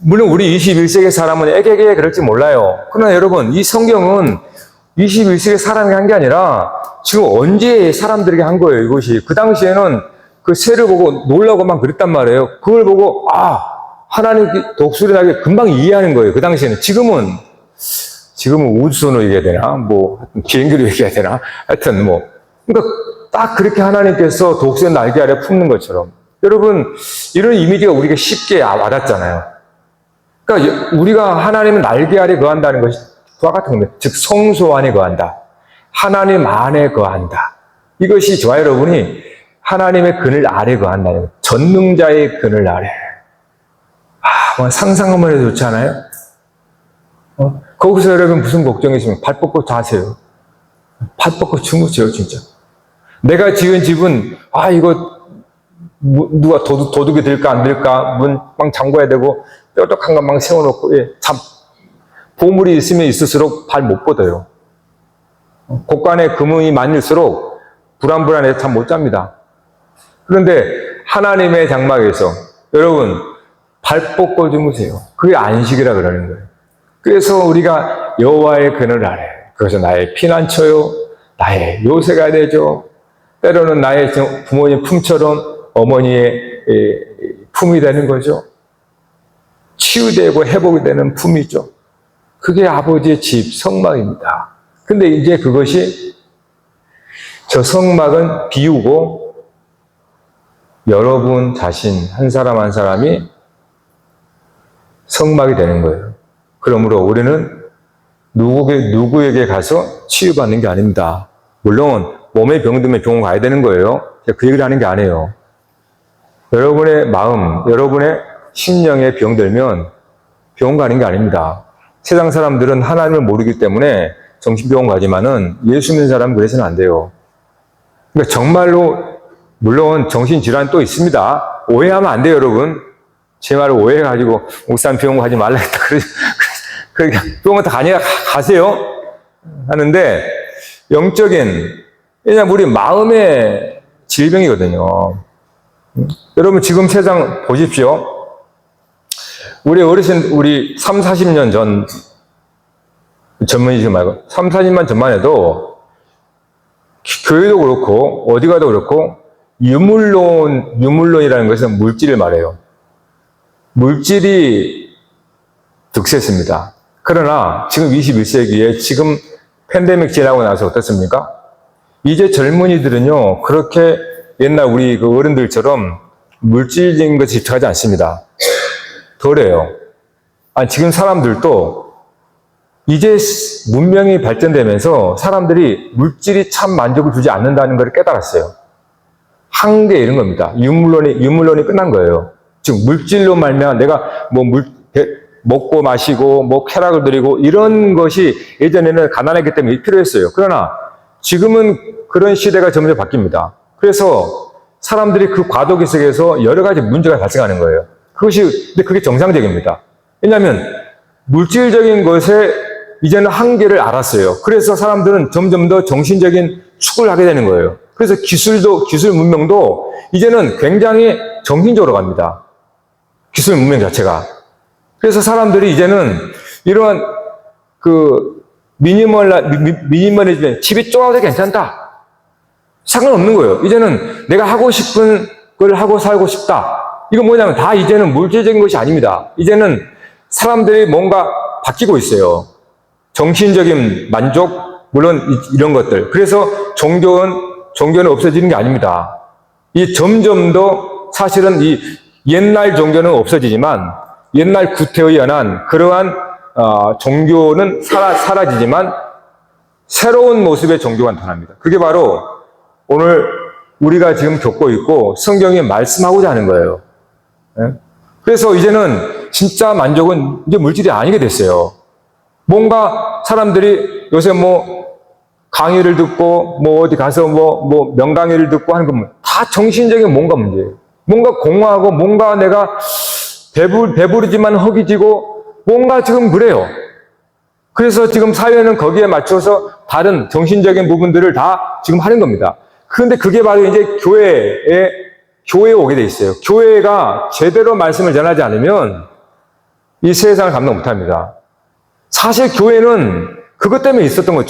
물론 우리 21세기 사람은 애게게 그럴지 몰라요. 그러나 여러분 이 성경은 21세기 사람이 한 게 아니라 지금 언제 사람들에게 한 거예요. 이것이 그 당시에는 그 새를 보고 놀라고만 그랬단 말이에요. 그걸 보고 하나님 독수리 날개 금방 이해하는 거예요. 그 당시에는. 지금은 우주선으로 얘기해야 되나? 비행기로 얘기해야 되나? 하여튼 그러니까 딱 그렇게 하나님께서 독수리 날개 아래 품는 것처럼. 여러분, 이런 이미지가 우리가 쉽게 와닿잖아요. 그러니까 우리가 하나님의 날개 아래 거한다는 것이 그와 같은 겁니다. 즉, 성소 안에 거한다. 하나님 안에 거한다. 이것이 저와 여러분이 하나님의 그늘 아래 거한다는 거예요. 전능자의 그늘 아래. 상상하면 해도 좋지 않아요? 거기서 여러분 무슨 걱정이 있으면 발 뻗고 자세요. 발 뻗고 주무세요, 진짜. 내가 지은 집은, 이거, 누가 도둑이 들까, 안 들까, 문 빵 잠궈야 되고, 뾰족한 것만 세워놓고, 보물이 있으면 있을수록 발 못 뻗어요. 곳간에 금은이 많을수록 불안해서 잠 못 잡니다. 그런데 하나님의 장막에서, 여러분, 발 뻗고 주무세요. 그게 안식이라 그러는 거예요. 그래서 우리가 여호와의 그늘 아래, 그것은 나의 피난처요, 나의 요새가 되죠. 때로는 나의 부모님 품처럼 어머니의 품이 되는 거죠. 치유되고 회복이 되는 품이죠. 그게 아버지의 집, 성막입니다. 근데 이제 그것이 저 성막은 비우고 여러분 자신 한 사람 한 사람이 성막이 되는 거예요. 그러므로 우리는 누구에게 가서 치유받는 게 아닙니다. 물론 몸에 병들면 병원 가야 되는 거예요. 제가 그 얘기를 하는 게 아니에요. 여러분의 마음, 여러분의 심령에 병들면 병원 가는 게 아닙니다. 세상 사람들은 하나님을 모르기 때문에 정신병원 가지만은 예수 믿는 사람은 그래서는 안 돼요. 그러니까 정말로 물론 정신질환 또 있습니다. 오해하면 안 돼요, 여러분. 제 말을 오해해가지고 목사님 병원 가지 말라 했다. 그러니까 병원 다 가세요. 하는데 영적인, 왜냐면 우리 마음의 질병이거든요. 여러분 지금 세상 보십시오. 우리 어르신, 우리 3, 40년 전, 전문이지 말고, 3, 40년 전만 해도, 교회도 그렇고, 어디 가도 그렇고, 유물론이라는 것은 물질을 말해요. 물질이 득세했습니다. 그러나, 지금 21세기에, 지금 팬데믹 지나고 나서 어떻습니까? 이제 젊은이들은요, 그렇게 옛날 우리 그 어른들처럼 물질적인 것에 집착하지 않습니다. 덜해요. 지금 사람들도 이제 문명이 발전되면서 사람들이 물질이 참 만족을 주지 않는다는 걸 깨달았어요. 한계 이런 겁니다. 유물론이 끝난 거예요. 즉 물질로 말면 내가 먹고 마시고 쾌락을 누리고 이런 것이 예전에는 가난했기 때문에 필요했어요. 그러나 지금은 그런 시대가 점점 바뀝니다. 그래서 사람들이 그 과도기 속에서 여러 가지 문제가 발생하는 거예요. 근데 그게 정상적입니다. 왜냐하면 물질적인 것에 이제는 한계를 알았어요. 그래서 사람들은 점점 더 정신적인 축을 하게 되는 거예요. 그래서 기술 문명도 이제는 굉장히 정신적으로 갑니다. 기술 문명 자체가. 그래서 사람들이 이제는 이러한 미니멀리즘, 집이 좁아도 괜찮다. 상관없는 거예요. 이제는 내가 하고 싶은 걸 하고 살고 싶다. 이건 뭐냐면 다 이제는 물질적인 것이 아닙니다. 이제는 사람들이 뭔가 바뀌고 있어요. 정신적인 만족, 물론 이런 것들. 그래서 종교는 없어지는 게 아닙니다. 점점 더 사실은 옛날 종교는 없어지지만 옛날 구태에 연한 그러한 종교는 사라지지만 새로운 모습의 종교가 나타납니다. 그게 바로 오늘 우리가 지금 겪고 있고 성경이 말씀하고자 하는 거예요. 그래서 이제는 진짜 만족은 이제 물질이 아니게 됐어요. 뭔가 사람들이 요새 강의를 듣고 어디 가서 명강의를 듣고 하는 건 다 정신적인 뭔가 문제예요. 뭔가 공허하고 뭔가 내가 배부르지만 허기지고 뭔가 지금 그래요. 그래서 지금 사회는 거기에 맞춰서 다른 정신적인 부분들을 다 지금 하는 겁니다. 그런데 그게 바로 이제 교회에 오게 돼 있어요. 교회가 제대로 말씀을 전하지 않으면 이 세상을 감당 못 합니다. 사실 교회는 그것 때문에 있었던 거예요,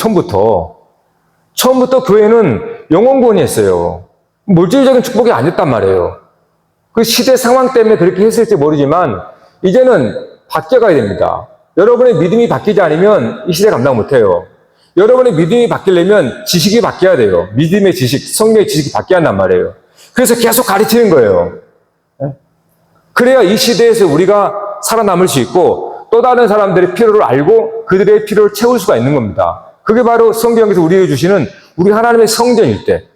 처음부터 교회는 영혼구원이었어요. 물질적인 축복이 아니었단 말이에요. 그 시대 상황 때문에 그렇게 했을지 모르지만 이제는 바뀌어가야 됩니다. 여러분의 믿음이 바뀌지 않으면 이 시대 감당 못 해요. 여러분의 믿음이 바뀌려면 지식이 바뀌어야 돼요. 믿음의 지식, 성령의 지식이 바뀌어야 한단 말이에요. 그래서 계속 가르치는 거예요. 그래야 이 시대에서 우리가 살아남을 수 있고 또 다른 사람들의 필요를 알고 그들의 필요를 채울 수가 있는 겁니다. 그게 바로 성경에서 우리에게 주시는 우리 하나님의 성전일 때,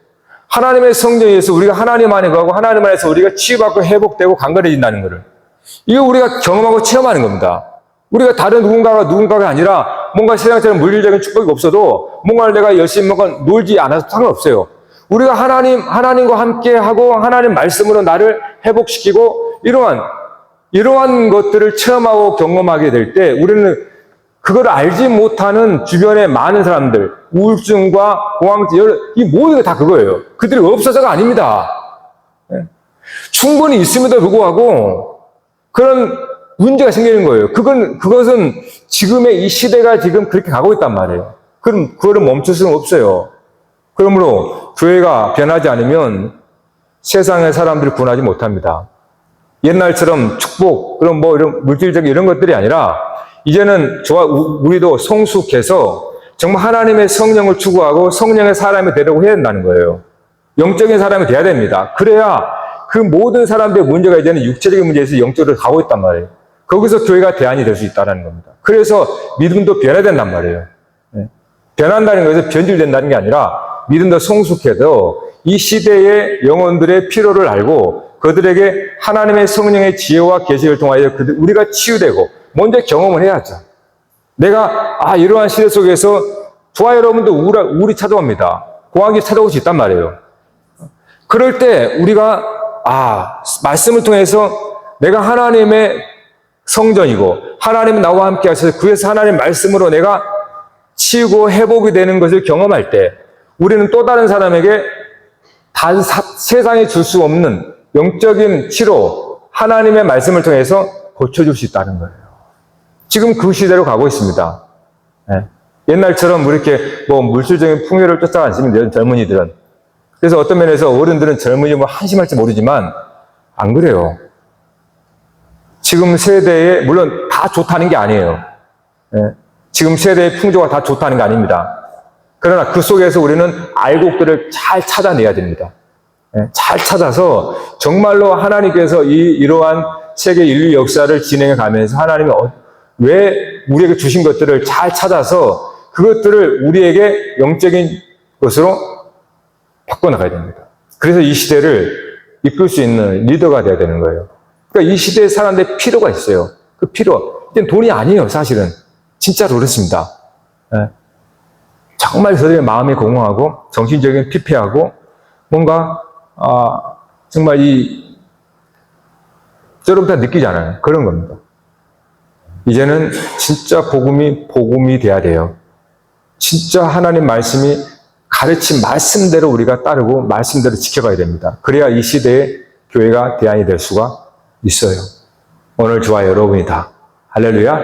하나님의 성전에서 우리가 하나님 안에 거하고 하나님 안에서 우리가 치유받고 회복되고 강건해진다는 것을, 이거 우리가 경험하고 체험하는 겁니다. 우리가 다른 누군가가 아니라 뭔가 세상처럼 물질적인 축복이 없어도 뭔가를 내가 열심히 뭔가 놀지 않아도 상관없어요. 우리가 하나님과 함께 하고 하나님 말씀으로 나를 회복시키고 이러한 것들을 체험하고 경험하게 될 때 우리는 그걸 알지 못하는 주변의 많은 사람들, 우울증과 공황증, 이 모든 게 다 그거예요. 그들이 없어서가 아닙니다. 충분히 있음에도 불구하고 그런 문제가 생기는 거예요. 그것은 지금의 이 시대가 지금 그렇게 가고 있단 말이에요. 그럼 그거를 멈출 수는 없어요. 그러므로 교회가 변하지 않으면 세상의 사람들을 구원하지 못합니다. 옛날처럼 축복, 그런 이런 물질적인 이런 것들이 아니라 이제는 우리도 성숙해서 정말 하나님의 성령을 추구하고 성령의 사람이 되려고 해야 된다는 거예요. 영적인 사람이 돼야 됩니다. 그래야 그 모든 사람들의 문제가 이제는 육체적인 문제에서 영적으로 가고 있단 말이에요. 거기서 교회가 대안이 될 수 있다는 겁니다. 그래서 믿음도 변해야 된단 말이에요. 변한다는 것은 변질된다는 게 아니라 믿음도 성숙해서 이 시대의 영혼들의 필요를 알고 그들에게 하나님의 성령의 지혜와 계시를 통하여 우리가 치유되고 먼저 경험을 해야죠. 내가 이러한 시대 속에서 저와 여러분도 우울이 찾아옵니다. 공황이 찾아올 수 있단 말이에요. 그럴 때 우리가 말씀을 통해서 내가 하나님의 성전이고 하나님은 나와 함께 하셔서 그래서 하나님 말씀으로 내가 치유고 회복이 되는 것을 경험할 때 우리는 또 다른 사람에게 세상에 줄 수 없는 영적인 치료, 하나님의 말씀을 통해서 고쳐줄 수 있다는 거예요. 지금 그 시대로 가고 있습니다. 옛날처럼 이렇게 물질적인 풍요를 쫓아가지 않습니다. 젊은이들은. 그래서 어떤 면에서 어른들은 젊은이 한심할지 모르지만 안 그래요. 지금 세대에 물론 다 좋다는 게 아니에요. 지금 세대의 풍조가 다 좋다는 게 아닙니다. 그러나 그 속에서 우리는 알곡들을 잘 찾아내야 됩니다. 잘 찾아서 정말로 하나님께서 이러한 세계 인류 역사를 진행해 가면서 하나님이 왜 우리에게 주신 것들을 잘 찾아서 그것들을 우리에게 영적인 것으로 바꿔나가야 됩니다. 그래서 이 시대를 이끌 수 있는 리더가 돼야 되는 거예요. 그러니까 이 시대에 사람들의 필요가 있어요. 그 필요. 이제 돈이 아니에요, 사실은. 진짜로 그렇습니다. 정말 저들의 마음이 공허하고 정신적인 피폐하고 뭔가 정말 여러분 다 느끼잖아요. 그런 겁니다. 이제는 진짜 복음이 돼야 돼요. 진짜 하나님 말씀이 가르친 말씀대로 우리가 따르고 말씀대로 지켜가야 됩니다. 그래야 이 시대에 교회가 대안이 될 수가 있어요. 오늘 저와 여러분이 다. 할렐루야.